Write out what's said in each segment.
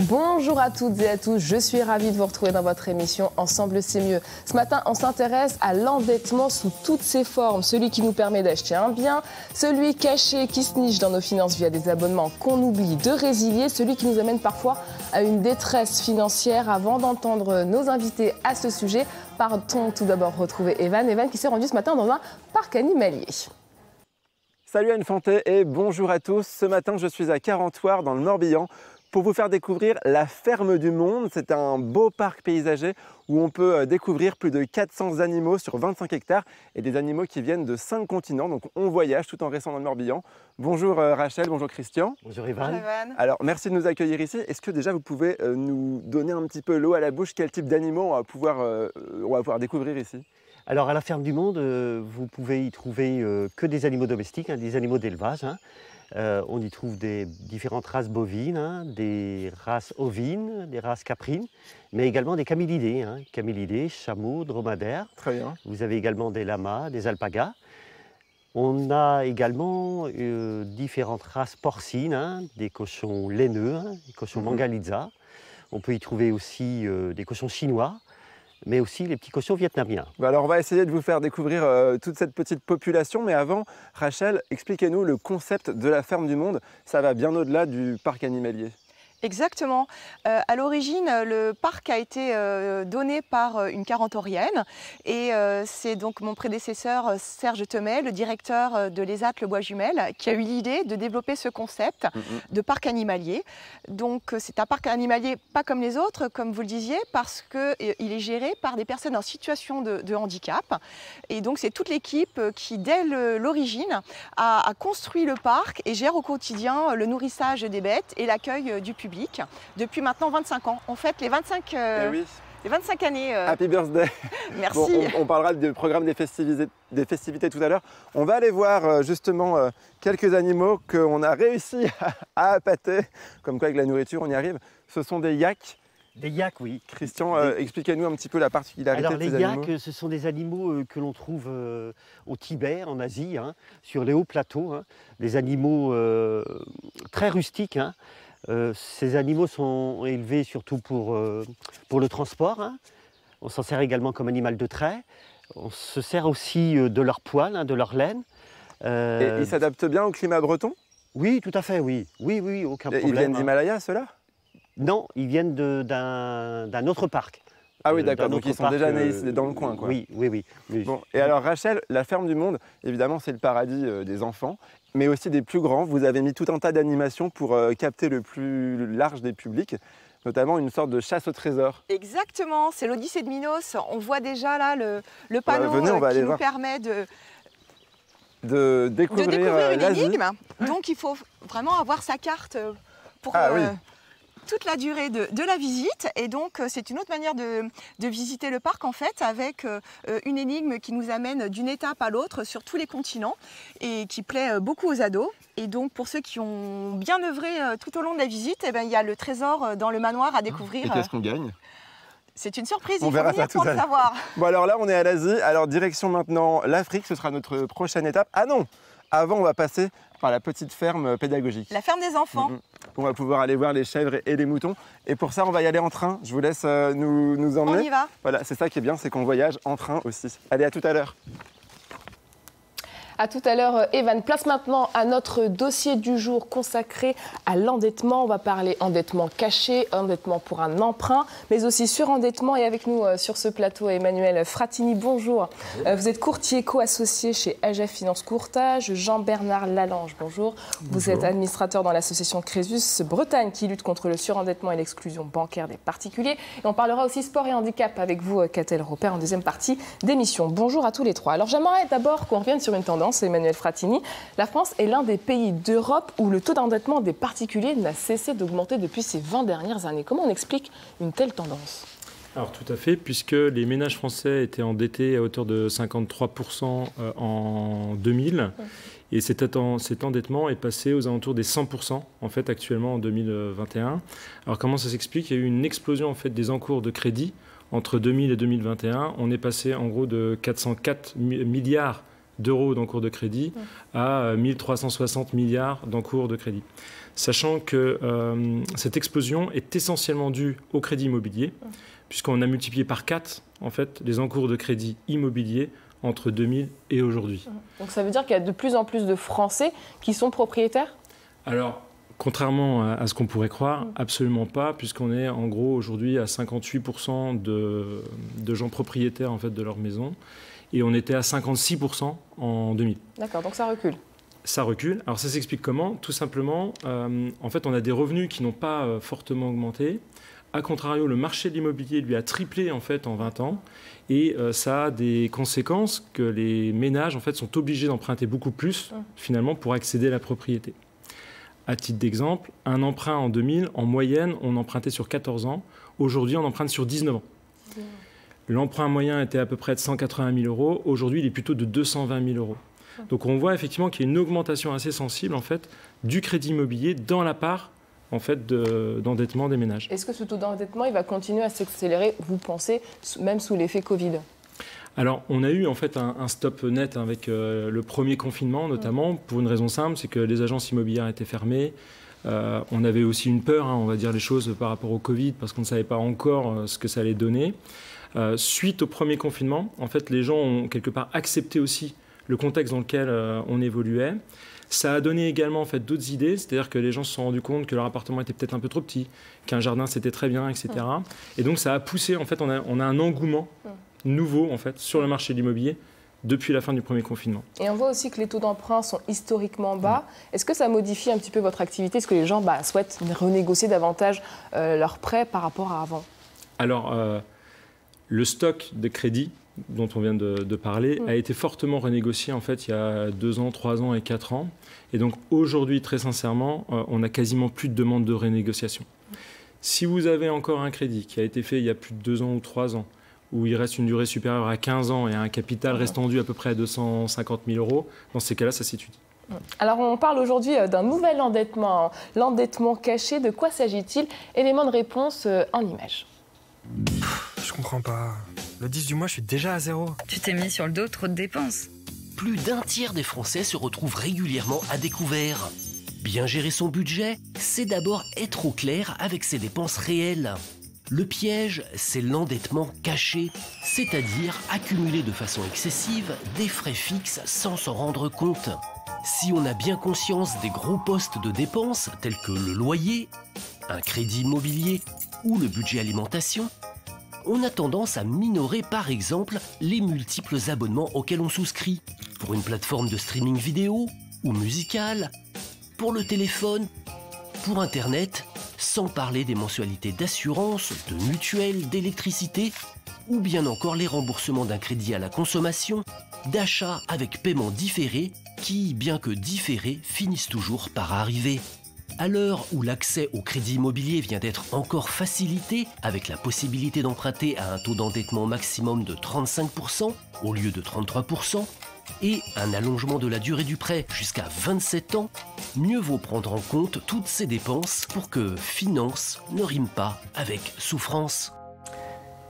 Bonjour à toutes et à tous, je suis ravie de vous retrouver dans votre émission Ensemble c'est mieux. Ce matin, on s'intéresse à l'endettement sous toutes ses formes. Celui qui nous permet d'acheter un bien, celui caché qui se niche dans nos finances via des abonnements qu'on oublie de résilier, celui qui nous amène parfois à une détresse financière. Avant d'entendre nos invités à ce sujet, partons tout d'abord retrouver Evan. Evan qui s'est rendu ce matin dans un parc animalier. Salut Anne Fantet et bonjour à tous. Ce matin, je suis à Carentoire dans le Morbihan pour vous faire découvrir la Ferme du Monde. C'est un beau parc paysager où on peut découvrir plus de 400 animaux sur 25 hectares et des animaux qui viennent de 5 continents. Donc on voyage tout en restant dans le Morbihan. Bonjour Rachel, bonjour Christian. Bonjour Evan. Bonjour Evan. Alors merci de nous accueillir ici. Est-ce que déjà vous pouvez nous donner un petit peu l'eau à la bouche? Quel type d'animaux on va pouvoir découvrir ici? Alors à la Ferme du Monde, vous pouvez y trouver que des animaux domestiques, des animaux d'élevage. On y trouve des différentes races bovines, des races ovines, des races caprines, mais également des camélidés, camélidés, chameaux, dromadaires. Très bien. Vous avez également des lamas, des alpagas. On a également différentes races porcines, des cochons laineux, des cochons mangalitsa. On peut y trouver aussi des cochons chinois, mais aussi les petits cochons vietnamiens. Alors on va essayer de vous faire découvrir toute cette petite population, mais avant, Rachel, expliquez-nous le concept de la Ferme du Monde. Ça va bien au-delà du parc animalier. Exactement. À l'origine, le parc a été donné par une carentorienne et c'est donc mon prédécesseur Serge Temet, le directeur de l'ESAT Le Bois Jumelles, qui a eu l'idée de développer ce concept de parc animalier. Donc c'est un parc animalier pas comme les autres, comme vous le disiez, parce qu'il est géré par des personnes en situation de handicap. Et donc c'est toute l'équipe qui, dès l'origine, a construit le parc et gère au quotidien le nourrissage des bêtes et l'accueil du public. Depuis maintenant 25 ans. On fête les 25, les 25 années. Happy birthday. Merci. Bon, on parlera du programme des festivités tout à l'heure. On va aller voir justement quelques animaux qu'on a réussi à appâter. Comme quoi avec la nourriture on y arrive. Ce sont des yaks. Des yaks, oui. Christian, expliquez-nous un petit peu la particularité de ces animaux. Alors les yaks, ce sont des animaux que l'on trouve au Tibet, en Asie, sur les hauts plateaux. Des animaux très rustiques. Ces animaux sont élevés surtout pour le transport. On s'en sert également comme animal de trait. On se sert aussi de leur poil, de leur laine. Et ils s'adaptent bien au climat breton? Oui, tout à fait, oui. Oui, aucun problème. Ils viennent d'Himalaya, ceux-là? Non, ils viennent d'un autre parc. Ah oui, d'accord, donc ils sont déjà nés dans le coin, quoi. Oui. Bon, et alors Rachel, la Ferme du Monde, évidemment c'est le paradis des enfants, mais aussi des plus grands. Vous avez mis tout un tas d'animations pour capter le plus large des publics, notamment une sorte de chasse au trésor. Exactement, c'est l'Odyssée de Minos. On voit déjà là le panneau qui nous permet de découvrir une énigme. Donc il faut vraiment avoir sa carte pour toute la durée de la visite. Et donc c'est une autre manière de visiter le parc en fait, avec une énigme qui nous amène d'une étape à l'autre sur tous les continents et qui plaît beaucoup aux ados. Et donc pour ceux qui ont bien œuvré tout au long de la visite, il y a le trésor dans le manoir à découvrir. Et qu'est-ce qu'on gagne? C'est une surprise, on verra ça tout à l'heure. Savoir. Bon alors là on est à l'Asie, alors direction maintenant l'Afrique, ce sera notre prochaine étape. Ah non, avant on va passer par la petite ferme pédagogique. La ferme des enfants. On va pouvoir aller voir les chèvres et les moutons. Et pour ça, on va y aller en train. Je vous laisse nous emmener. On y va. Voilà, c'est ça qui est bien, c'est qu'on voyage en train aussi. Allez, à tout à l'heure. À tout à l'heure, Evan. Place maintenant à notre dossier du jour consacré à l'endettement. On va parler endettement caché, endettement pour un emprunt, mais aussi surendettement. Et avec nous sur ce plateau, Emmanuel Fratini, bonjour. Vous êtes courtier co-associé chez AGF Finance Courtage. Jean-Bernard Lallange, bonjour. Vous êtes administrateur dans l'association Crésus Bretagne qui lutte contre le surendettement et l'exclusion bancaire des particuliers. Et on parlera aussi sport et handicap avec vous, Catel Roper, en deuxième partie d'émission. Bonjour à tous les trois. Alors j'aimerais d'abord qu'on revienne sur une tendance. Emmanuel Fratini, la France est l'un des pays d'Europe où le taux d'endettement des particuliers n'a cessé d'augmenter depuis ces 20 dernières années. Comment on explique une telle tendance ? Alors tout à fait, puisque les ménages français étaient endettés à hauteur de 53% en 2000 Et cet endettement est passé aux alentours des 100% en fait, actuellement en 2021. Alors comment ça s'explique? Il y a eu une explosion en fait, des encours de crédit. Entre 2000 et 2021, on est passé en gros de 404 milliards d'euros d'encours de crédit à 1360 milliards d'encours de crédit. Sachant que cette explosion est essentiellement due au crédit immobilier, puisqu'on a multiplié par 4 en fait, les encours de crédit immobilier entre 2000 et aujourd'hui. Donc ça veut dire qu'il y a de plus en plus de Français qui sont propriétaires? Alors, contrairement à ce qu'on pourrait croire, absolument pas, puisqu'on est en gros aujourd'hui à 58% de gens propriétaires en fait, de leur maison, et on était à 56% en 2000. D'accord, donc ça recule. Ça recule. Alors ça s'explique comment? Tout simplement, en fait, on a des revenus qui n'ont pas fortement augmenté. A contrario, le marché de l'immobilier lui a triplé en fait en 20 ans, et ça a des conséquences que les ménages en fait sont obligés d'emprunter beaucoup plus finalement pour accéder à la propriété. À titre d'exemple, un emprunt en 2000, en moyenne, on empruntait sur 14 ans. Aujourd'hui, on emprunte sur 19 ans. L'emprunt moyen était à peu près de 180 000 euros. Aujourd'hui, il est plutôt de 220 000 euros. Donc on voit effectivement qu'il y a une augmentation assez sensible en fait, du crédit immobilier dans la part en fait, d'endettement des ménages. Est-ce que ce taux d'endettement il va continuer à s'accélérer, vous pensez, même sous l'effet Covid? Alors, on a eu en fait un stop net avec le premier confinement, notamment, pour une raison simple, c'est que les agences immobilières étaient fermées. On avait aussi une peur, on va dire les choses, par rapport au Covid, parce qu'on ne savait pas encore ce que ça allait donner. Suite au premier confinement, en fait, les gens ont quelque part accepté aussi le contexte dans lequel on évoluait. Ça a donné également en fait, d'autres idées, c'est-à-dire que les gens se sont rendus compte que leur appartement était peut-être un peu trop petit, qu'un jardin c'était très bien, etc. Et donc ça a poussé, en fait, on a un engouement nouveau en fait, sur le marché de l'immobilier depuis la fin du premier confinement. Et on voit aussi que les taux d'emprunt sont historiquement bas. Est-ce que ça modifie un petit peu votre activité? Est-ce que les gens souhaitent renégocier davantage leurs prêts par rapport à avant? Alors, le stock de crédit dont on vient de parler, a été fortement renégocié en fait il y a 2 ans, 3 ans et 4 ans. Et donc aujourd'hui, très sincèrement, on a quasiment plus de demandes de renégociation. Si vous avez encore un crédit qui a été fait il y a plus de 2 ans ou 3 ans, où il reste une durée supérieure à 15 ans et un capital restant dû à peu près à 250 000 euros, dans ces cas-là, ça s'étudie. Alors on parle aujourd'hui d'un nouvel endettement, l'endettement caché. De quoi s'agit-il? Élément de réponse en images. Je comprends pas. Le 10 du mois, je suis déjà à 0. Tu t'es mis sur le dos, trop de dépenses. Plus d'un tiers des Français se retrouvent régulièrement à découvert. Bien gérer son budget, c'est d'abord être au clair avec ses dépenses réelles. Le piège, c'est l'endettement caché, c'est-à-dire accumuler de façon excessive des frais fixes sans s'en rendre compte. Si on a bien conscience des gros postes de dépenses tels que le loyer, un crédit immobilier ou le budget alimentation, on a tendance à minorer par exemple les multiples abonnements auxquels on souscrit, pour une plateforme de streaming vidéo ou musicale, pour le téléphone, pour Internet, sans parler des mensualités d'assurance, de mutuelle, d'électricité, ou bien encore les remboursements d'un crédit à la consommation, d'achats avec paiement différé, qui, bien que différés, finissent toujours par arriver. À l'heure où l'accès au crédit immobilier vient d'être encore facilité, avec la possibilité d'emprunter à un taux d'endettement maximum de 35% au lieu de 33%, et un allongement de la durée du prêt jusqu'à 27 ans, mieux vaut prendre en compte toutes ces dépenses pour que finance ne rime pas avec souffrance.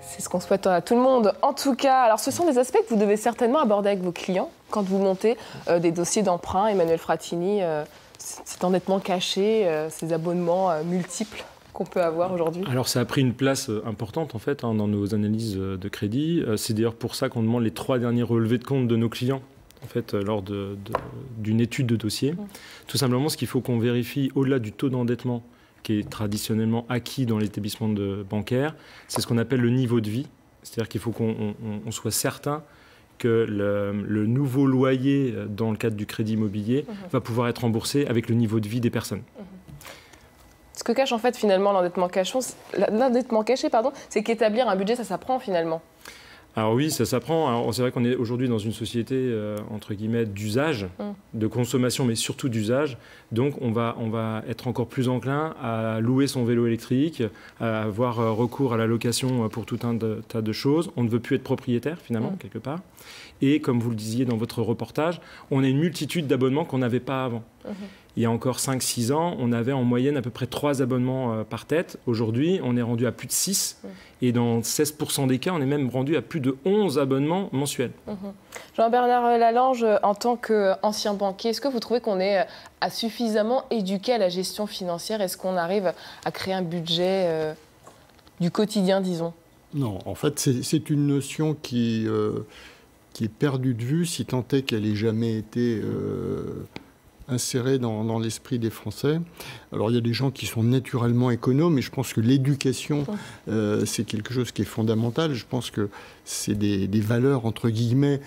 C'est ce qu'on souhaite à tout le monde. En tout cas, alors ce sont des aspects que vous devez certainement aborder avec vos clients quand vous montez des dossiers d'emprunt. Emmanuel Fratini, cet endettement caché, ces abonnements multiples qu'on peut avoir aujourd'hui. Alors ça a pris une place importante en fait dans nos analyses de crédit. C'est d'ailleurs pour ça qu'on demande les 3 derniers relevés de compte de nos clients en fait, lors d'une étude de dossier. Tout simplement, ce qu'il faut qu'on vérifie au-delà du taux d'endettement qui est traditionnellement acquis dans l'établissement bancaire, c'est ce qu'on appelle le niveau de vie. C'est-à-dire qu'il faut qu'on soit certain que le nouveau loyer dans le cadre du crédit immobilier va pouvoir être remboursé avec le niveau de vie des personnes. Ce que cache en fait finalement l'endettement caché, c'est qu'établir un budget, ça s'apprend finalement. Alors oui, ça s'apprend. Alors c'est vrai qu'on est aujourd'hui dans une société entre guillemets d'usage, de consommation, mais surtout d'usage. Donc on va être encore plus enclin à louer son vélo électrique, à avoir recours à la location pour tout un tas de choses. On ne veut plus être propriétaire finalement quelque part. Et comme vous le disiez dans votre reportage, on a une multitude d'abonnements qu'on n'avait pas avant. Il y a encore 5-6 ans, on avait en moyenne à peu près 3 abonnements par tête. Aujourd'hui, on est rendu à plus de 6. Et dans 16% des cas, on est même rendu à plus de 11 abonnements mensuels. Jean-Bernard Lallange, en tant qu'ancien banquier, est-ce que vous trouvez qu'on est suffisamment éduqué à la gestion financière? Est-ce qu'on arrive à créer un budget du quotidien, disons? Non, en fait, c'est une notion qui est perdue de vue, si tant est qu'elle n'ait jamais été insérée dans l'esprit des Français. Alors, il y a des gens qui sont naturellement économes, mais je pense que l'éducation, c'est quelque chose qui est fondamental. Je pense que c'est des valeurs, entre guillemets,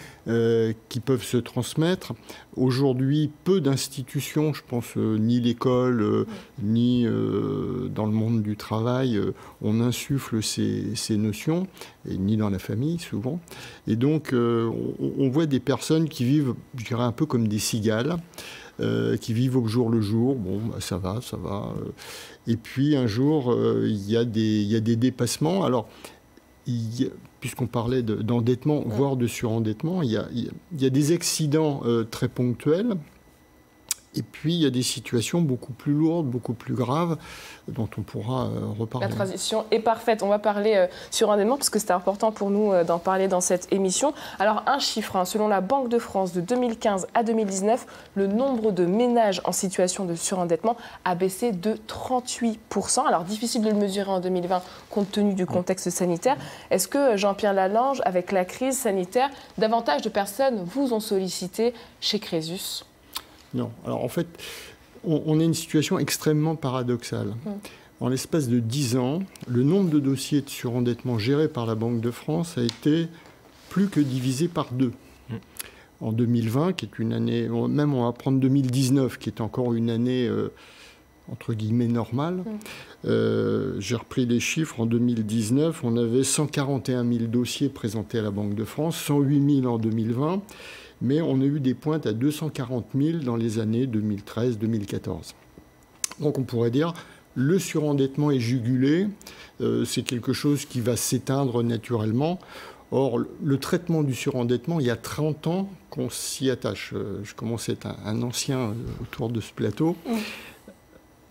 qui peuvent se transmettre. Aujourd'hui, peu d'institutions, je pense, ni l'école, ni dans le monde du travail, on insuffle ces notions, et ni dans la famille, souvent. Et donc, on voit des personnes qui vivent, je dirais, un peu comme des cigales, qui vivent au jour le jour. Bon, bah, ça va. Et puis, un jour, il y a des dépassements. Alors, puisqu'on parlait d'endettement, voire de surendettement, il y a des accidents très ponctuels. Et puis, il y a des situations beaucoup plus lourdes, beaucoup plus graves, dont on pourra reparler. La transition est parfaite. On va parler surendettement, parce que c'est important pour nous d'en parler dans cette émission. Alors, un chiffre, selon la Banque de France, de 2015 à 2019, le nombre de ménages en situation de surendettement a baissé de 38%. Alors, difficile de le mesurer en 2020, compte tenu du contexte sanitaire. Est-ce que, Jean-Pierre Lallange, avec la crise sanitaire, davantage de personnes vous ont sollicité chez Crésus ? Non. Alors en fait, on a une situation extrêmement paradoxale. En l'espace de 10 ans, le nombre de dossiers de surendettement gérés par la Banque de France a été plus que divisé par 2. En 2020, qui est une année, même on va prendre 2019, qui est encore une année entre guillemets normale. J'ai repris les chiffres. En 2019, on avait 141 000 dossiers présentés à la Banque de France, 108 000 en 2020. Mais on a eu des pointes à 240 000 dans les années 2013-2014. Donc on pourrait dire le surendettement est jugulé, c'est quelque chose qui va s'éteindre naturellement. Or, le traitement du surendettement, il y a 30 ans qu'on s'y attache. Je commence à être un ancien autour de ce plateau.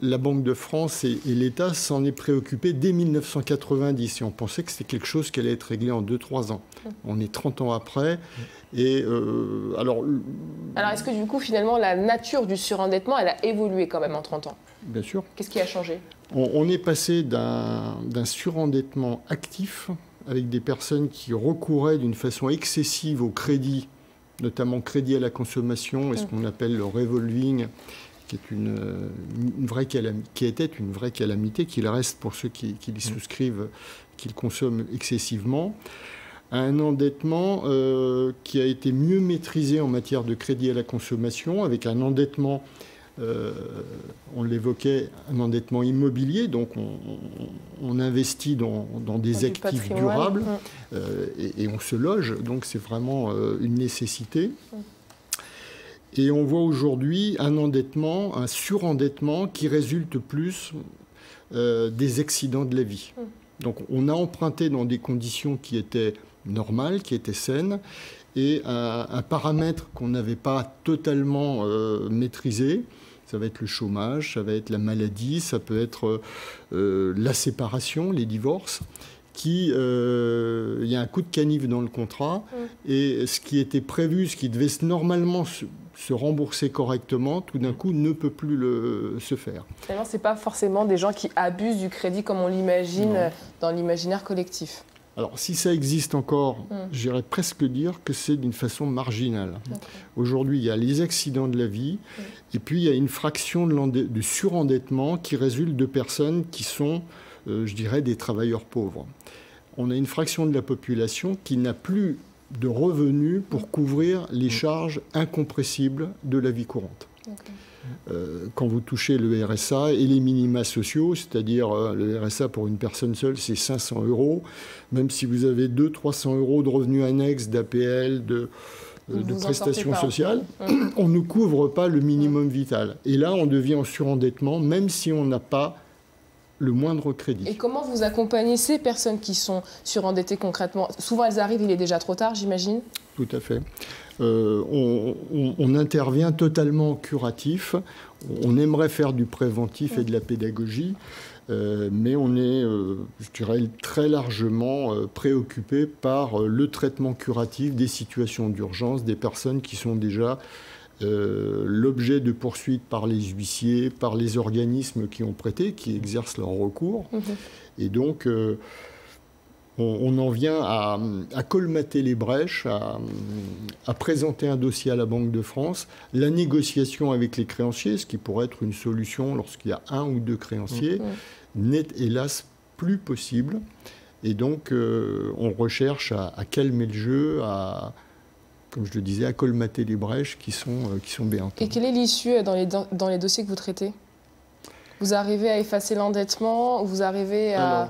La Banque de France et l'État s'en est préoccupé dès 1990 et on pensait que c'était quelque chose qui allait être réglé en 2-3 ans. On est 30 ans après. Et alors est-ce que du coup, finalement, la nature du surendettement, elle a évolué quand même en 30 ans? Bien sûr. Qu'est-ce qui a changé? On est passé d'un surendettement actif, avec des personnes qui recouraient d'une façon excessive au crédit, notamment crédit à la consommation et ce qu'on appelle le revolving, qui est qui était une vraie calamité, qu'il reste pour ceux qui y souscrivent, qui le consomment excessivement, à un endettement qui a été mieux maîtrisé en matière de crédit à la consommation, avec un endettement, on l'évoquait, un endettement immobilier, donc on investit dans des actifs durables et on se loge, donc c'est vraiment une nécessité. Et on voit aujourd'hui un endettement, un surendettement qui résulte plus des accidents de la vie. Donc on a emprunté dans des conditions qui étaient normales, qui étaient saines, et un paramètre qu'on n'avait pas totalement maîtrisé. Ça va être le chômage, ça va être la maladie, ça peut être la séparation, les divorces. Il y a un coup de canif dans le contrat, et ce qui était prévu, ce qui devait normalement se rembourser correctement, tout d'un coup ne peut plus se faire. Finalement, ce n'est pas forcément des gens qui abusent du crédit comme on l'imagine dans l'imaginaire collectif. Alors, si ça existe encore, j'irais presque dire que c'est d'une façon marginale. Aujourd'hui, il y a les accidents de la vie, et puis il y a une fraction de surendettement qui résulte de personnes qui sont, je dirais, des travailleurs pauvres. On a une fraction de la population qui n'a plus de revenus pour couvrir les charges incompressibles de la vie courante. quand vous touchez le RSA et les minima sociaux, c'est-à-dire le RSA pour une personne seule, c'est 500 €. Même si vous avez 200-300 € de revenus annexes, d'APL, de prestations sociales, on ne couvre pas le minimum vital. Et là, on devient en surendettement, même si on n'a pas le moindre crédit. Et comment vous accompagnez ces personnes qui sont surendettées concrètement? Souvent, elles arrivent, il est déjà trop tard, j'imagine. Tout à fait. On intervient totalement curatif. On aimerait faire du préventif et de la pédagogie, mais on est, je dirais, très largement préoccupé par le traitement curatif des situations d'urgence, des personnes qui sont déjà l'objet de poursuites par les huissiers, par les organismes qui ont prêté, qui exercent leur recours. Et donc, on en vient à colmater les brèches, à présenter un dossier à la Banque de France, la négociation avec les créanciers, ce qui pourrait être une solution lorsqu'il y a 1 ou 2 créanciers, n'est hélas plus possible. Et donc, on recherche à calmer le jeu, comme je le disais, à colmater les brèches qui sont béantes. Et quelle est l'issue dans les dossiers que vous traitez? Vous arrivez à effacer l'endettement? Vous arrivez à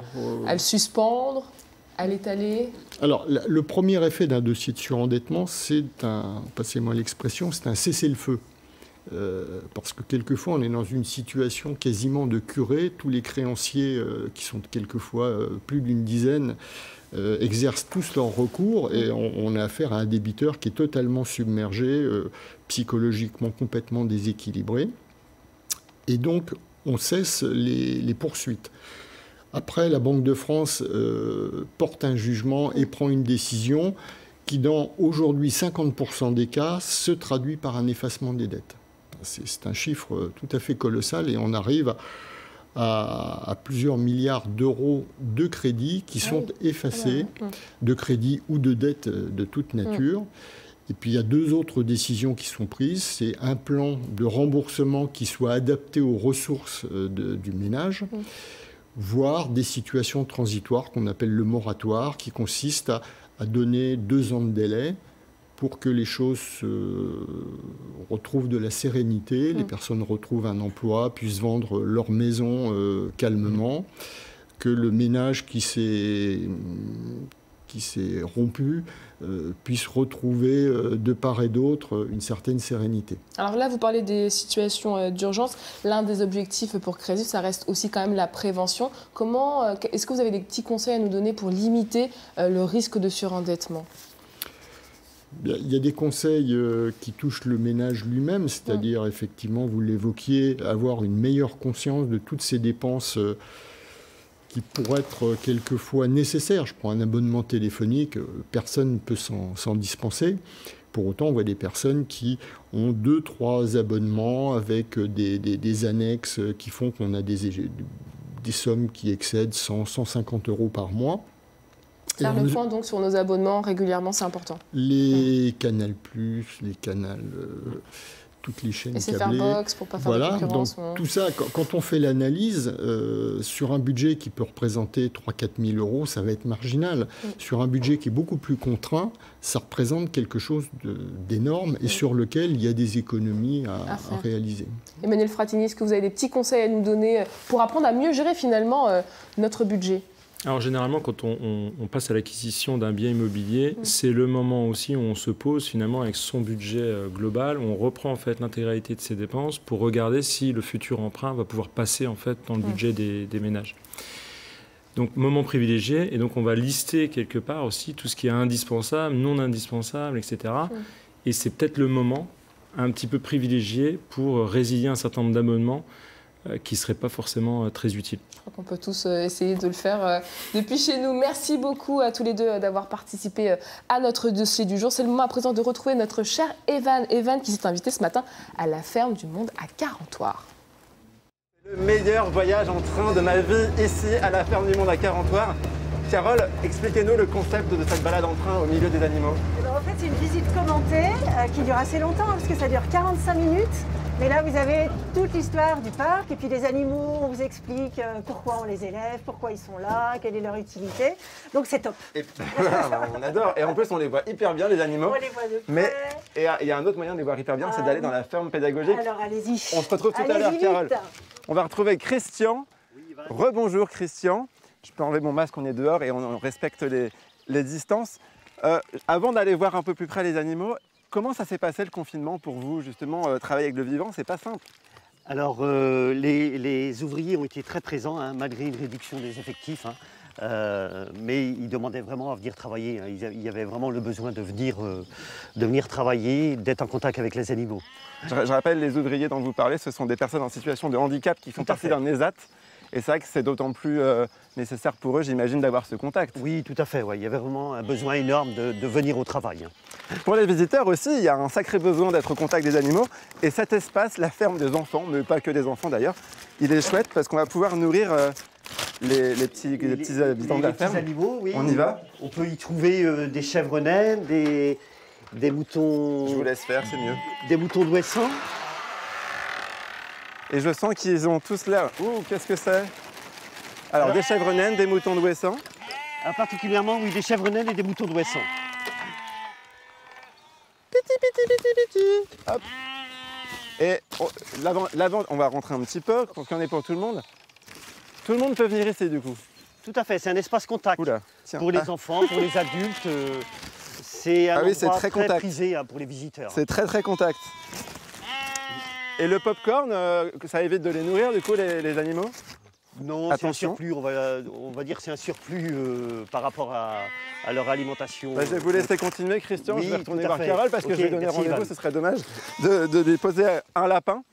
le suspendre, à l'étaler? Alors, le premier effet d'un dossier de surendettement, c'est passez-moi l'expression, c'est un cessez-le-feu. Parce que quelquefois, on est dans une situation quasiment de curée. Tous les créanciers, qui sont quelquefois plus d'une dizaine, exercent tous leur recours et on a affaire à un débiteur qui est totalement submergé, psychologiquement complètement déséquilibré. Et donc, on cesse les poursuites. Après, la Banque de France porte un jugement et prend une décision qui, dans aujourd'hui 50% des cas, se traduit par un effacement des dettes. C'est un chiffre tout à fait colossal et on arrive à plusieurs milliards d'euros de crédits qui sont effacés, de crédits ou de dettes de toute nature. Et puis il y a 2 autres décisions qui sont prises. C'est un plan de remboursement qui soit adapté aux ressources du ménage, voire des situations transitoires qu'on appelle le moratoire, qui consiste à donner 2 ans de délai pour que les choses retrouvent de la sérénité, les personnes retrouvent un emploi, puissent vendre leur maison calmement, que le ménage qui s'est rompu puisse retrouver de part et d'autre une certaine sérénité. Alors là, vous parlez des situations d'urgence. L'un des objectifs pour Crésus, ça reste aussi quand même la prévention. Est-ce que vous avez des petits conseils à nous donner pour limiter le risque de surendettement? Il y a des conseils qui touchent le ménage lui-même, c'est-à-dire, effectivement, vous l'évoquiez, avoir une meilleure conscience de toutes ces dépenses qui pourraient être quelquefois nécessaires. Je prends un abonnement téléphonique, personne ne peut s'en dispenser. Pour autant, on voit des personnes qui ont 2-3 abonnements avec des annexes qui font qu'on a des sommes qui excèdent 100-150 € par mois. Faire le point donc sur nos abonnements régulièrement, c'est important. Les Canal+, les Canal, toutes les chaînes câblées. Et Fairbox pour ne pas faire de concurrence. Donc, tout ça, quand on fait l'analyse, sur un budget qui peut représenter 3-4 000 €, ça va être marginal. Sur un budget qui est beaucoup plus contraint, ça représente quelque chose d'énorme et sur lequel il y a des économies à réaliser. Emmanuel Fratini, est-ce que vous avez des petits conseils à nous donner pour apprendre à mieux gérer finalement notre budget? Alors généralement, quand on passe à l'acquisition d'un bien immobilier, c'est le moment aussi où on se pose finalement avec son budget global, où on reprend en fait l'intégralité de ses dépenses pour regarder si le futur emprunt va pouvoir passer en fait dans le budget des ménages. Donc moment privilégié, et donc on va lister quelque part aussi tout ce qui est indispensable, non indispensable, etc. Et c'est peut-être le moment un petit peu privilégié pour résilier un certain nombre d'abonnements qui ne seraient pas forcément très utiles. Je crois qu'on peut tous essayer de le faire depuis chez nous. Merci beaucoup à tous les deux d'avoir participé à notre dossier du jour. C'est le moment à présent de retrouver notre cher Evan. Evan qui s'est invité ce matin à la ferme du Monde à Carentoire. Le meilleur voyage en train de ma vie ici à la ferme du Monde à Carentoire. Carole, expliquez-nous le concept de cette balade en train au milieu des animaux. En fait, c'est une visite commentée qui dure assez longtemps parce que ça dure 45 minutes. Mais là, vous avez toute l'histoire du parc et puis les animaux, on vous explique pourquoi on les élève, pourquoi ils sont là, quelle est leur utilité. Donc c'est top. Et, on adore. Et en plus, on les voit hyper bien, les animaux. On les voit de près. Mais il y a un autre moyen de les voir hyper bien, c'est d'aller dans la ferme pédagogique. Alors allez-y. On se retrouve tout à l'heure, Carole. On va retrouver Christian. Rebonjour Christian. Je peux enlever mon masque, on est dehors et on respecte les distances. Avant d'aller voir un peu plus près les animaux, comment ça s'est passé le confinement pour vous, justement, travailler avec le vivant, c'est pas simple? Alors, les ouvriers ont été très présents, hein, malgré une réduction des effectifs. Mais ils demandaient vraiment à venir travailler. Hein. Il y avait vraiment le besoin de venir travailler, d'être en contact avec les animaux. Je rappelle, les ouvriers dont vous parlez, ce sont des personnes en situation de handicap qui font partie d'un ESAT. Et c'est vrai que c'est d'autant plus nécessaire pour eux, j'imagine, d'avoir ce contact. Oui, tout à fait. Ouais. Il y avait vraiment un besoin énorme de venir au travail. Pour les visiteurs aussi, il y a un sacré besoin d'être au contact des animaux. Et cet espace, la ferme des enfants, mais pas que des enfants d'ailleurs, il est chouette parce qu'on va pouvoir nourrir les petits habitants de la ferme. Les petits animaux, oui. On y va. On peut y trouver des chèvres naines, des moutons... Je vous laisse faire, c'est mieux. Des moutons d'Ouessant. Et je sens qu'ils ont tous l'air... Ouh, qu'est-ce que c'est? Alors, des chèvres naines, des moutons d'Ouessant. Particulièrement, oui, des chèvres naines et des moutons d'Ouessant. Hop. Et l'avant, on va rentrer un petit peu, pour qu'il y en ait pour tout le monde. Tout le monde peut venir ici, du coup. Tout à fait, c'est un espace contact. Oula, tiens. Pour les enfants, pour les adultes. C'est un endroit très prisé pour les visiteurs. C'est très, très contact. Et le popcorn, ça évite de les nourrir, du coup, les animaux? Non, c'est un surplus, on va dire que c'est un surplus par rapport à leur alimentation. Bah, je vais vous laisser continuer, Christian. Oui, je vais retourner voir fait. Carole parce que je vais donner rendez-vous, ce serait dommage de lui poser un lapin.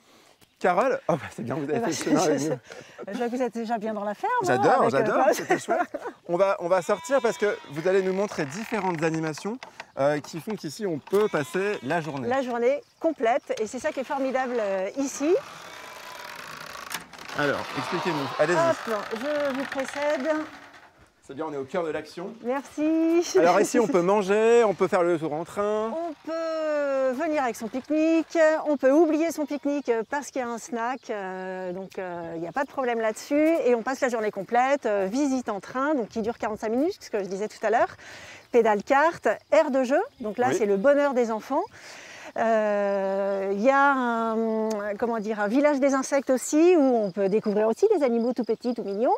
Carole, oh bah c'est bien, vous avez fait le chemin avec nous. Je vois que vous êtes déjà bien dans la ferme. J'adore, c'était chouette. On va sortir parce que vous allez nous montrer différentes animations qui font qu'ici on peut passer la journée. La journée complète et c'est ça qui est formidable ici. Alors, expliquez-nous, allez-y. Hop, je vous précède. C'est bien, on est au cœur de l'action. Merci. Alors ici, on peut manger, on peut faire le tour en train. On peut venir avec son pique-nique, on peut oublier son pique-nique parce qu'il y a un snack, donc il n'y a pas de problème là-dessus. Et on passe la journée complète, visite en train, donc qui dure 45 minutes, ce que je disais tout à l'heure, pédale carte, aire de jeu, donc là c'est le bonheur des enfants. Il y a un village des insectes aussi où on peut découvrir aussi des animaux tout petits, tout mignons.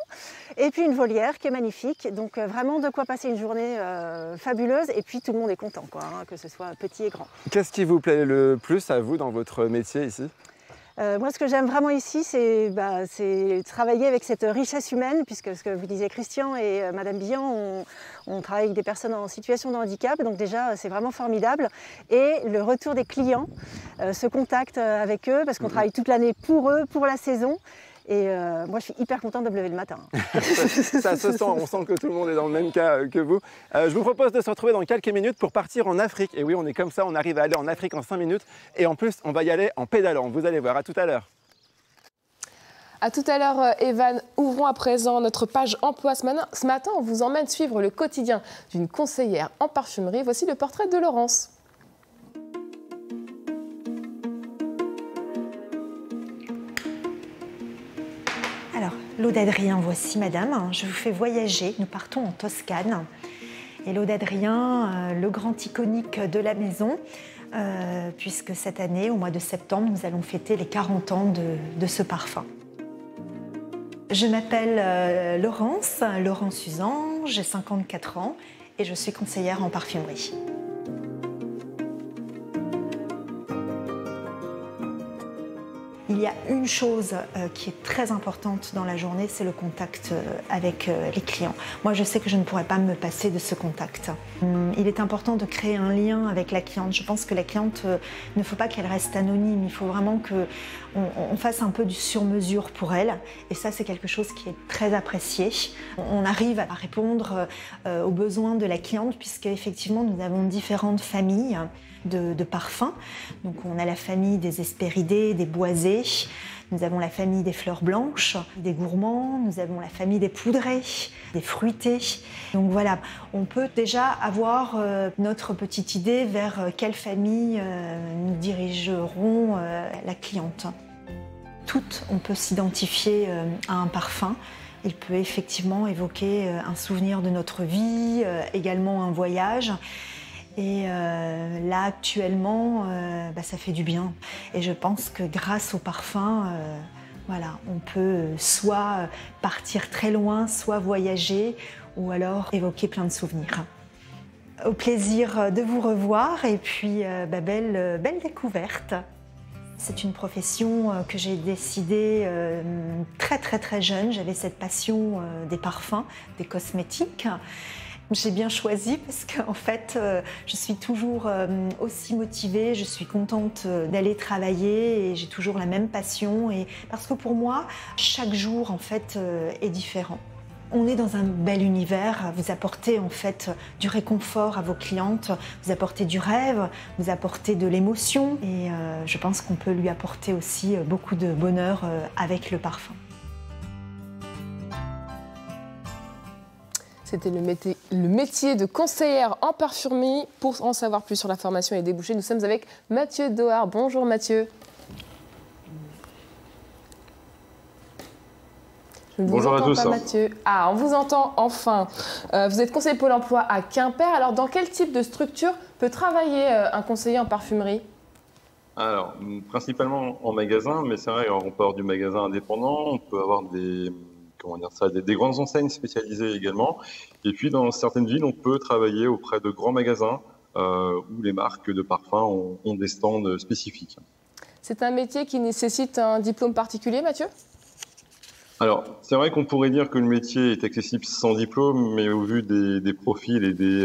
Et puis une volière qui est magnifique. Donc vraiment de quoi passer une journée fabuleuse. Et puis tout le monde est content, quoi, hein, que ce soit petit et grand. Qu'est-ce qui vous plaît le plus à vous dans votre métier ici ? Moi, ce que j'aime vraiment ici, c'est travailler avec cette richesse humaine, puisque ce que vous disiez Christian et Madame Billan, on travaille avec des personnes en situation de handicap, donc déjà c'est vraiment formidable. Et le retour des clients, ce contact avec eux, parce qu'on travaille toute l'année pour eux, pour la saison. Et moi, je suis hyper contente de me lever le matin. Ça se sent, on sent que tout le monde est dans le même cas que vous. Je vous propose de se retrouver dans quelques minutes pour partir en Afrique. Et oui, on est comme ça, on arrive à aller en Afrique en 5 minutes. Et en plus, on va y aller en pédalant. Vous allez voir, à tout à l'heure. À tout à l'heure, Evan. Ouvrons à présent notre page emploi. Ce matin, on vous emmène suivre le quotidien d'une conseillère en parfumerie. Voici le portrait de Laurence. Alors, l'eau d'Adrien, voici madame, je vous fais voyager, nous partons en Toscane. Et l'eau d'Adrien, le grand iconique de la maison, puisque cette année, au mois de septembre, nous allons fêter les 40 ans de ce parfum. Je m'appelle Laurence Usan, j'ai 54 ans et je suis conseillère en parfumerie. Il y a une chose qui est très importante dans la journée, c'est le contact avec les clients. Moi, je sais que je ne pourrais pas me passer de ce contact. Il est important de créer un lien avec la cliente. Je pense que la cliente, il ne faut pas qu'elle reste anonyme. Il faut vraiment qu'on fasse un peu du sur-mesure pour elle. Et ça, c'est quelque chose qui est très apprécié. On arrive à répondre aux besoins de la cliente, puisque effectivement, nous avons différentes familles de parfums. Donc on a la famille des Hespéridés, des Boisés, Nous avons la famille des fleurs blanches, des gourmands, nous avons la famille des poudrés, des fruités. Donc voilà, on peut déjà avoir notre petite idée vers quelle famille nous dirigerons la cliente. Toutes, on peut s'identifier à un parfum. Il peut effectivement évoquer un souvenir de notre vie, également un voyage. Et là, actuellement, ça fait du bien. Et je pense que grâce au parfum, voilà, on peut soit partir très loin, soit voyager, ou alors évoquer plein de souvenirs. Au plaisir de vous revoir et puis belle découverte. C'est une profession que j'ai décidée très jeune. J'avais cette passion des parfums, des cosmétiques. J'ai bien choisi parce qu'en fait, je suis toujours aussi motivée, je suis contente d'aller travailler et j'ai toujours la même passion. Et parce que pour moi, chaque jour en fait est différent. On est dans un bel univers, vous apportez en fait du réconfort à vos clientes, vous apportez du rêve, vous apportez de l'émotion et je pense qu'on peut lui apporter aussi beaucoup de bonheur avec le parfum. C'était le métier de conseillère en parfumerie. Pour en savoir plus sur la formation et les débouchés, nous sommes avec Mathieu Doard. Bonjour Mathieu. Bonjour à tous. Mathieu. Ah, on vous entend enfin. Vous êtes conseiller Pôle emploi à Quimper. Alors, dans quel type de structure peut travailler un conseiller en parfumerie? Alors, principalement en magasin, mais c'est vrai, on peut avoir du magasin indépendant, on peut avoir des grandes enseignes spécialisées également. Et puis, dans certaines villes, on peut travailler auprès de grands magasins où les marques de parfums ont des stands spécifiques. C'est un métier qui nécessite un diplôme particulier, Mathieu ? Alors, c'est vrai qu'on pourrait dire que le métier est accessible sans diplôme, mais au vu des profils et des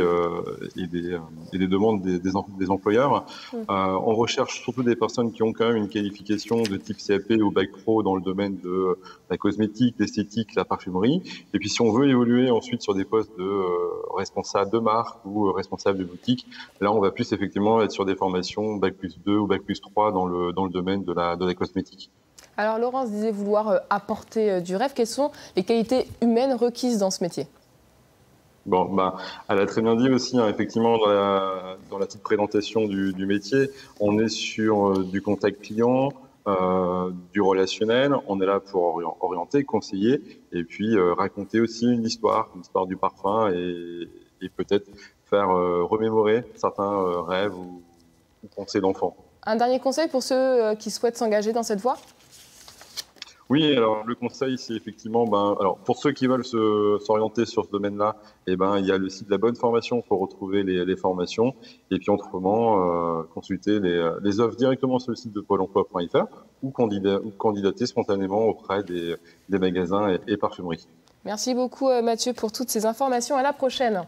demandes des employeurs, on recherche surtout des personnes qui ont quand même une qualification de type CAP ou Bac Pro dans le domaine de la cosmétique, l'esthétique, la parfumerie. Et puis, si on veut évoluer ensuite sur des postes de responsable de marque ou responsable de boutique, là, on va plus effectivement être sur des formations Bac plus 2 ou Bac plus 3 dans le domaine de la cosmétique. Alors Laurence disait vouloir apporter du rêve. Quelles sont les qualités humaines requises dans ce métier? Bon, elle a très bien dit aussi, hein, effectivement, dans la petite présentation du métier, on est sur du contact client, du relationnel. On est là pour orienter, conseiller et puis raconter aussi une histoire du parfum et peut-être faire remémorer certains rêves ou pensées d'enfants. Un dernier conseil pour ceux qui souhaitent s'engager dans cette voie? Oui, alors le conseil, c'est effectivement, alors pour ceux qui veulent s'orienter sur ce domaine-là, il y a le site de la bonne formation pour retrouver les formations, et puis autrement, consulter les offres directement sur le site de Pôle emploi.fr ou candidater spontanément auprès des magasins et parfumeries. Merci beaucoup Mathieu pour toutes ces informations. À la prochaine.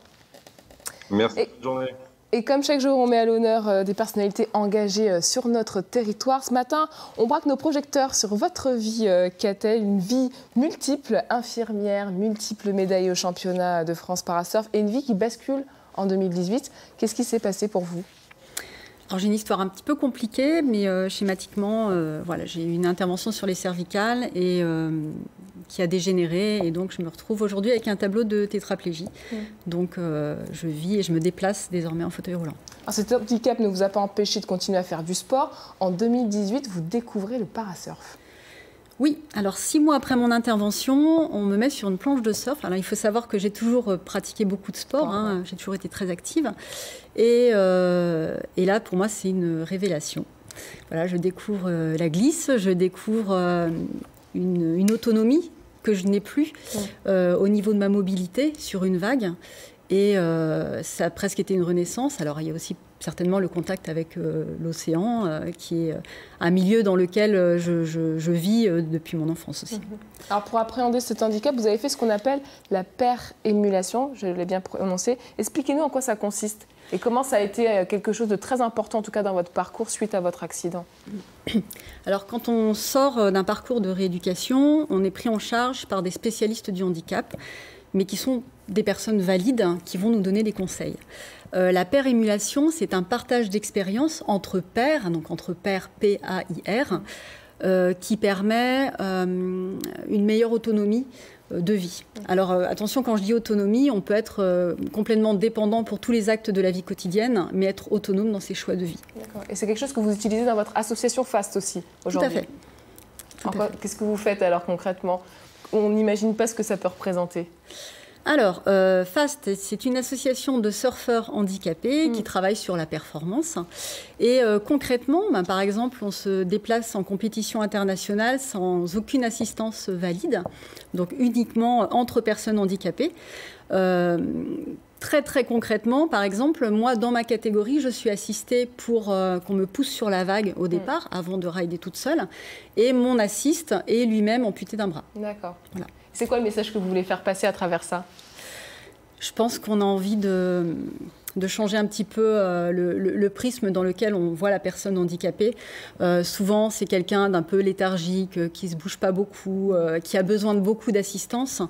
Merci. Bonne journée. Et comme chaque jour, on met à l'honneur des personnalités engagées sur notre territoire. Ce matin, on braque nos projecteurs sur votre vie, Catel, une vie multiple, infirmière, multiples médailles au championnat de France Parasurf et une vie qui bascule en 2018. Qu'est-ce qui s'est passé pour vous ? Alors, j'ai une histoire un petit peu compliquée, mais schématiquement, j'ai eu une intervention sur les cervicales et qui a dégénéré. Et donc, je me retrouve aujourd'hui avec un tableau de tétraplégie. Donc, je vis et je me déplace désormais en fauteuil roulant. Alors, cet handicap ne vous a pas empêché de continuer à faire du sport. En 2018, vous découvrez le parasurf. Oui, alors 6 mois après mon intervention, on me met sur une planche de surf. Alors il faut savoir que j'ai toujours pratiqué beaucoup de sport, j'ai toujours été très active. Et là, pour moi, c'est une révélation. Voilà, je découvre la glisse, je découvre une autonomie que je n'ai plus au niveau de ma mobilité sur une vague. Et ça a presque été une renaissance. Alors il y a aussi certainement le contact avec l'océan, qui est un milieu dans lequel je vis depuis mon enfance aussi. Alors pour appréhender cet handicap, vous avez fait ce qu'on appelle la paire-émulation, je l'ai bien prononcé. Expliquez-nous en quoi ça consiste et comment ça a été quelque chose de très important, en tout cas dans votre parcours, suite à votre accident. Alors quand on sort d'un parcours de rééducation, on est pris en charge par des spécialistes du handicap, mais qui sont des personnes valides qui vont nous donner des conseils. La paire-émulation, c'est un partage d'expérience entre pairs, donc entre pairs P-A-I-R, qui permet une meilleure autonomie de vie. Alors attention, quand je dis autonomie, on peut être complètement dépendant pour tous les actes de la vie quotidienne, mais être autonome dans ses choix de vie. Et c'est quelque chose que vous utilisez dans votre association FAST aussi aujourd'hui? Tout à fait. Qu'est-ce que vous faites alors concrètement? On n'imagine pas ce que ça peut représenter. Alors, FAST, c'est une association de surfeurs handicapés qui travaille sur la performance. Et concrètement, par exemple, on se déplace en compétition internationale sans aucune assistance valide, donc uniquement entre personnes handicapées. Très très concrètement, par exemple, moi dans ma catégorie, je suis assistée pour qu'on me pousse sur la vague au départ, avant de rider toute seule, et mon assist est lui-même amputé d'un bras. D'accord. Voilà. C'est quoi le message que vous voulez faire passer à travers ça? Je pense qu'on a envie de changer un petit peu le prisme dans lequel on voit la personne handicapée. Souvent, c'est quelqu'un d'un peu léthargique, qui ne se bouge pas beaucoup, qui a besoin de beaucoup d'assistance.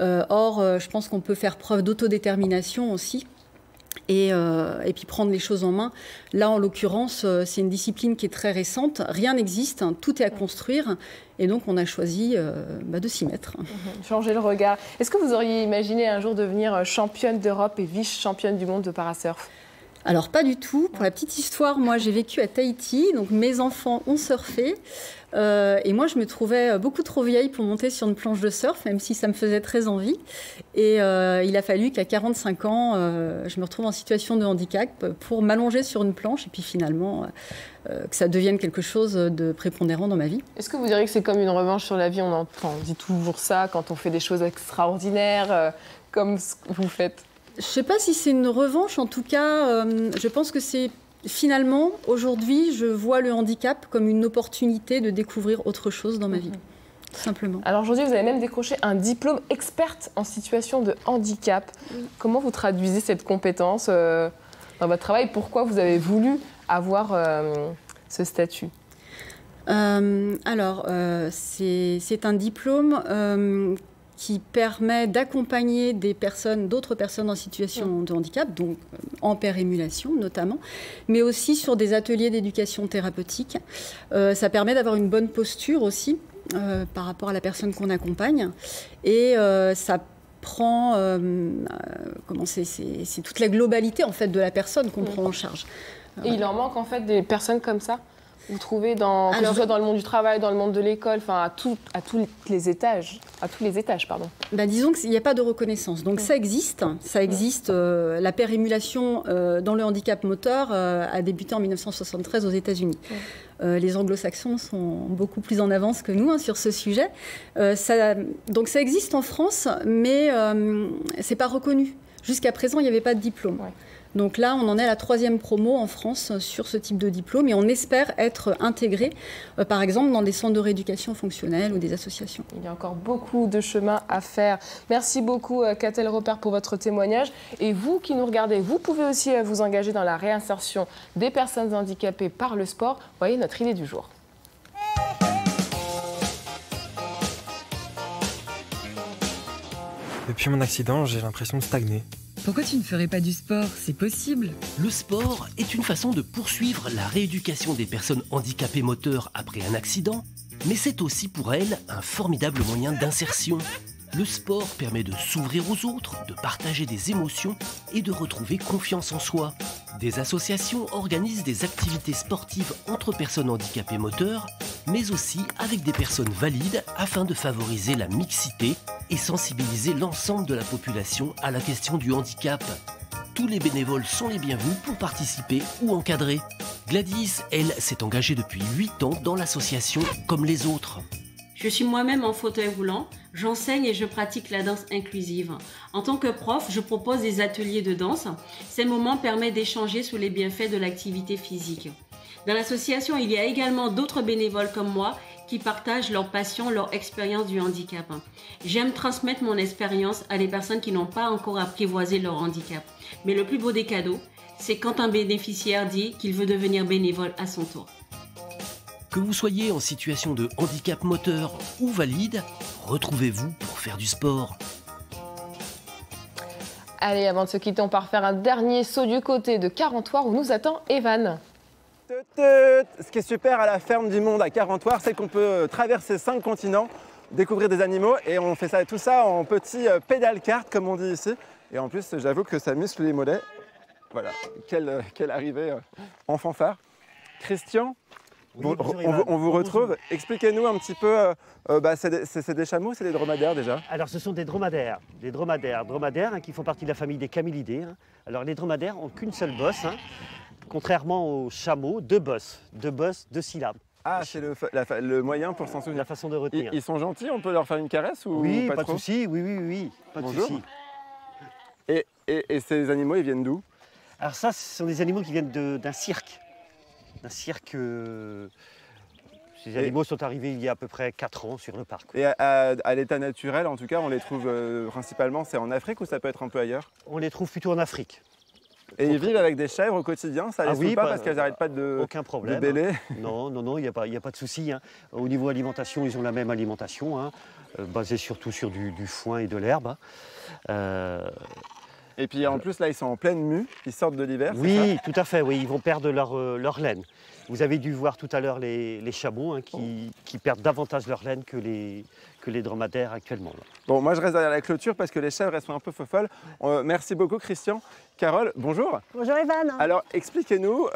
Or, je pense qu'on peut faire preuve d'autodétermination aussi. Et puis prendre les choses en main. Là, en l'occurrence, c'est une discipline qui est très récente. Rien n'existe, tout est à construire. Et donc, on a choisi de s'y mettre. Changer le regard. Est-ce que vous auriez imaginé un jour devenir championne d'Europe et vice-championne du monde de parasurf? Alors, pas du tout. Pour la petite histoire, moi, j'ai vécu à Tahiti. Donc, mes enfants ont surfé. Et moi, je me trouvais beaucoup trop vieille pour monter sur une planche de surf, même si ça me faisait très envie. Et il a fallu qu'à 45 ans, je me retrouve en situation de handicap pour m'allonger sur une planche et puis finalement que ça devienne quelque chose de prépondérant dans ma vie. Est-ce que vous diriez que c'est comme une revanche sur la vie? On dit toujours ça quand on fait des choses extraordinaires, comme ce que vous faites. Je ne sais pas si c'est une revanche. En tout cas, je pense que c'est... Finalement, aujourd'hui, je vois le handicap comme une opportunité de découvrir autre chose dans ma vie, tout simplement. Alors aujourd'hui, vous avez même décroché un diplôme experte en situation de handicap. Oui. Comment vous traduisez cette compétence dans votre travail? Pourquoi vous avez voulu avoir ce statut? C'est un diplôme qui permet d'accompagner d'autres personnes en situation de handicap, donc en pérémulation notamment, mais aussi sur des ateliers d'éducation thérapeutique. Ça permet d'avoir une bonne posture aussi par rapport à la personne qu'on accompagne. Et ça prend... c'est toute la globalité en fait, de la personne qu'on prend en charge. Et il en manque en fait des personnes comme ça? Vous trouvez que ce soit dans le monde du travail, dans le monde de l'école, enfin à tous les étages, pardon. Disons qu'il n'y a pas de reconnaissance. Donc ça existe. La pérémulation dans le handicap moteur a débuté en 1973 aux États-Unis. Les anglo-saxons sont beaucoup plus en avance que nous sur ce sujet. Donc ça existe en France, mais c'est pas reconnu. Jusqu'à présent, il n'y avait pas de diplôme. Donc là, on en est à la 3e promo en France sur ce type de diplôme et on espère être intégré, par exemple, dans des centres de rééducation fonctionnelle ou des associations. Il y a encore beaucoup de chemin à faire. Merci beaucoup, Catel Repère, pour votre témoignage. Et vous qui nous regardez, vous pouvez aussi vous engager dans la réinsertion des personnes handicapées par le sport. Voyez notre idée du jour. Depuis mon accident, j'ai l'impression de stagner. Pourquoi tu ne ferais pas du sport? C'est possible. Le sport est une façon de poursuivre la rééducation des personnes handicapées moteurs après un accident, mais c'est aussi pour elles un formidable moyen d'insertion. Le sport permet de s'ouvrir aux autres, de partager des émotions et de retrouver confiance en soi. Des associations organisent des activités sportives entre personnes handicapées moteurs, mais aussi avec des personnes valides afin de favoriser la mixité et sensibiliser l'ensemble de la population à la question du handicap. Tous les bénévoles sont les bienvenus pour participer ou encadrer. Gladys, elle, s'est engagée depuis 8 ans dans l'association comme les autres. Je suis moi-même en fauteuil roulant, j'enseigne et je pratique la danse inclusive. En tant que prof, je propose des ateliers de danse. Ces moments permettent d'échanger sur les bienfaits de l'activité physique. Dans l'association, il y a également d'autres bénévoles comme moi qui partagent leur passion, leur expérience du handicap. J'aime transmettre mon expérience à des personnes qui n'ont pas encore apprivoisé leur handicap. Mais le plus beau des cadeaux, c'est quand un bénéficiaire dit qu'il veut devenir bénévole à son tour. Que vous soyez en situation de handicap moteur ou valide, retrouvez-vous pour faire du sport. Allez, avant de se quitter, on part faire un dernier saut du côté de Carentoire où nous attend Evan. Ce qui est super à la ferme du Monde à Carentoire, c'est qu'on peut traverser 5 continents, découvrir des animaux et on fait tout ça en petit pédale-kart comme on dit ici. Et en plus, j'avoue que ça muscle les mollets. Voilà, quelle arrivée en fanfare. Christian, oui, on vous retrouve. Expliquez-nous un petit peu, c'est des chameaux, c'est des dromadaires déjà? Alors ce sont des dromadaires hein, qui font partie de la famille des camélidés. Hein. Alors les dromadaires n'ont qu'une seule bosse, hein, contrairement aux chameaux, 2 bosses, 2 syllabes. Ah, c'est le moyen pour s'en souvenir. La façon de retenir. Ils sont gentils, on peut leur faire une caresse ou oui, pas de trop souci, oui, pas de souci. Et ces animaux, ils viennent d'où? Alors ça, ce sont des animaux qui viennent d'un cirque. Ces animaux sont arrivés il y a à peu près 4 ans sur le parc. Et à l'état naturel, en tout cas, on les trouve principalement, c'est en Afrique ou ça peut être un peu ailleurs? On les trouve plutôt en Afrique. Et ils vivent avec des chèvres au quotidien, ça les saoule pas parce qu'elles n'arrêtent pas de bêler? Non, il n'y a pas de souci. Hein. Au niveau alimentation, ils ont la même alimentation, hein, basée surtout sur du foin et de l'herbe. Et puis en plus, là, ils sont en pleine mue, ils sortent de l'hiver. Oui, tout à fait, oui, ils vont perdre leur laine. Vous avez dû voir tout à l'heure les chameaux hein, qui perdent davantage leur laine que les dromadaires actuellement. Là. Bon, moi je reste derrière la clôture parce que les chèvres, elles sont un peu folles. Merci beaucoup Christian. Carole, bonjour. Bonjour Evan. Alors expliquez-nous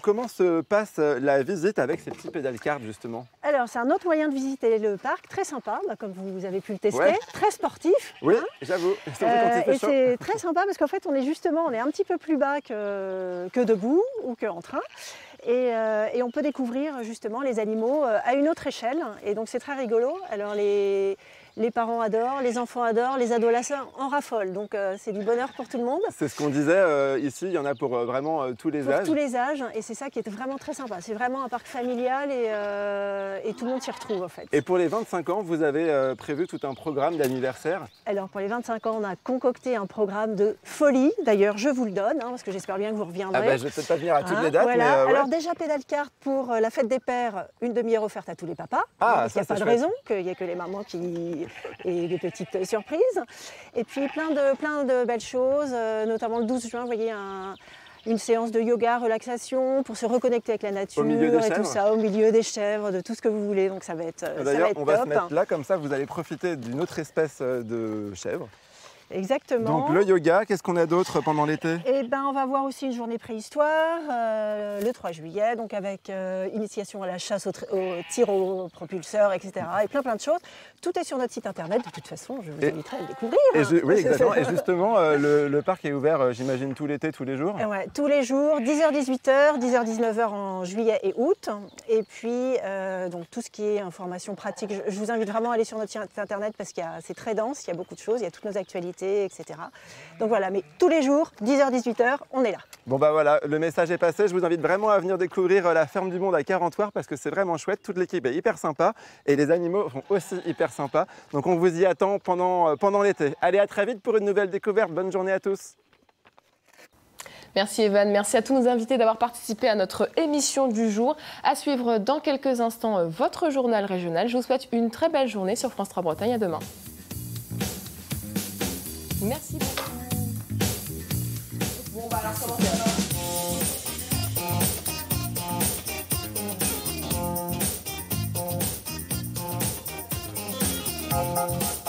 comment se passe la visite avec ces petits pédale-cartes justement. Alors c'est un autre moyen de visiter le parc, très sympa, comme vous avez pu le tester, ouais. Très sportif. Oui, hein. j'avoue. Et c'est très sympa parce qu'en fait on est un petit peu plus bas que debout ou qu'en train. Et on peut découvrir justement les animaux à une autre échelle. Et donc c'est très rigolo. Alors les parents adorent, les enfants adorent, les adolescents en raffolent. Donc c'est du bonheur pour tout le monde. C'est ce qu'on disait ici, il y en a pour vraiment tous les âges. Pour tous les âges. Et c'est ça qui est vraiment très sympa. C'est vraiment un parc familial et tout le monde s'y retrouve en fait. Et pour les 25 ans, vous avez prévu tout un programme d'anniversaire? Alors pour les 25 ans, on a concocté un programme de folie. D'ailleurs, je vous le donne parce que j'espère bien que vous reviendrez. Ah bah, je ne vais peut-être pas venir à toutes les dates. Voilà. Mais ouais. Alors déjà, pédale-carte pour la fête des pères, une demi-heure offerte à tous les papas. Ah, il n'y a pas de raison qu'il n'y ait que les mamans et des petites surprises. Et puis plein de belles choses, notamment le 12 juin, vous voyez, une séance de yoga, relaxation, pour se reconnecter avec la nature et tout ça, au milieu des chèvres, de tout ce que vous voulez. Donc ça va être D'ailleurs, on va top. se mettre là, comme ça, vous allez profiter d'une autre espèce de chèvre. Exactement. Donc le yoga, qu'est-ce qu'on a d'autre pendant l'été? Eh ben, on va voir aussi une journée préhistoire le 3 juillet, donc avec initiation à la chasse au tir au propulseur, etc. Et plein de choses. Tout est sur notre site internet, de toute façon, je vous inviterai à le découvrir. Oui, exactement. Et justement, le parc est ouvert, j'imagine, tout l'été, tous les jours? Ouais, tous les jours, 10h-18h, 10h-19h en juillet et août. Et puis, donc, tout ce qui est information pratique, je vous invite vraiment à aller sur notre site internet parce que c'est très dense, il y a beaucoup de choses, il y a toutes nos actualités, etc. Donc voilà, mais tous les jours, 10h-18h, on est là. Bon bah voilà, le message est passé. Je vous invite vraiment à venir découvrir la ferme du Monde à Carentoire parce que c'est vraiment chouette. Toute l'équipe est hyper sympa et les animaux sont aussi hyper sympas. Donc on vous y attend pendant l'été. Allez, à très vite pour une nouvelle découverte. Bonne journée à tous. Merci Evan, merci à tous nos invités d'avoir participé à notre émission du jour. À suivre dans quelques instants votre journal régional. Je vous souhaite une très belle journée sur France 3 Bretagne. À demain. Merci beaucoup. Bon, bah alors, comment ça va ?